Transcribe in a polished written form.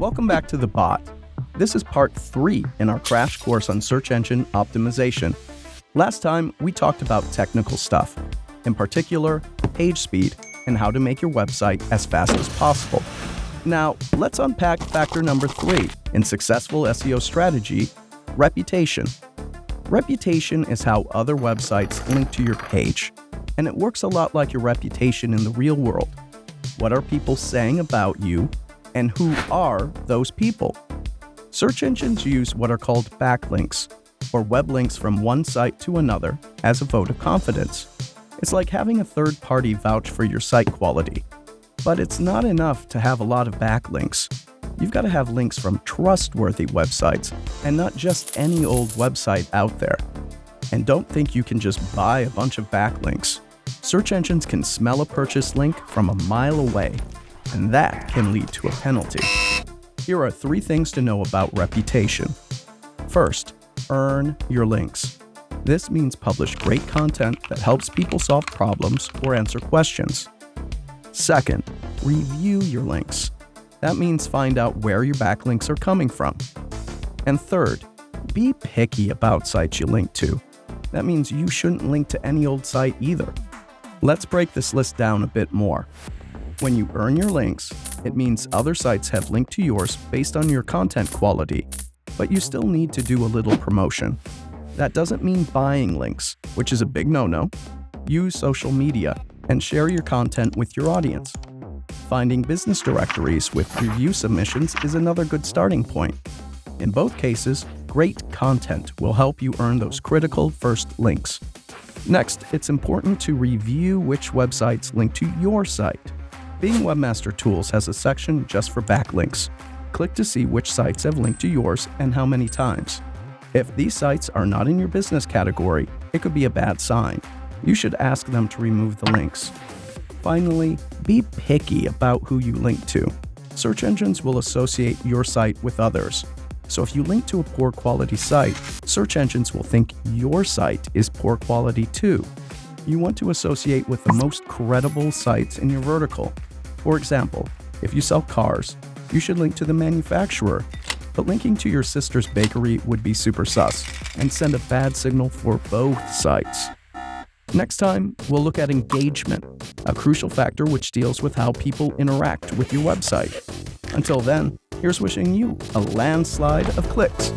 Welcome back to The Bot. This is part 3 in our crash course on search engine optimization. Last time, we talked about technical stuff, in particular, page speed and how to make your website as fast as possible. Now, let's unpack factor number 3 in successful SEO strategy, reputation. Reputation is how other websites link to your page, and it works a lot like your reputation in the real world. What are people saying about you, and who are those people? Search engines use what are called backlinks, or web links from one site to another, as a vote of confidence. It's like having a third party vouch for your site quality. But it's not enough to have a lot of backlinks. You've got to have links from trustworthy websites, and not just any old website out there. And don't think you can just buy a bunch of backlinks. Search engines can smell a purchase link from a mile away, and that can lead to a penalty. Here are 3 things to know about reputation. First, earn your links. This means publish great content that helps people solve problems or answer questions. Second, review your links. That means find out where your backlinks are coming from. And third, be picky about sites you link to. That means you shouldn't link to any old site either. Let's break this list down a bit more. When you earn your links, it means other sites have linked to yours based on your content quality, but you still need to do a little promotion. That doesn't mean buying links, which is a big no-no. Use social media and share your content with your audience. Finding business directories with review submissions is another good starting point. In both cases, great content will help you earn those critical first links. Next, it's important to review which websites link to your site. Bing Webmaster Tools has a section just for backlinks. Click to see which sites have linked to yours and how many times. If these sites are not in your business category, it could be a bad sign. You should ask them to remove the links. Finally, be picky about who you link to. Search engines will associate your site with others. So if you link to a poor quality site, search engines will think your site is poor quality too. You want to associate with the most credible sites in your vertical. For example, if you sell cars, you should link to the manufacturer, but linking to your sister's bakery would be super sus and send a bad signal for both sites. Next time, we'll look at engagement, a crucial factor which deals with how people interact with your website. Until then, here's wishing you a landslide of clicks.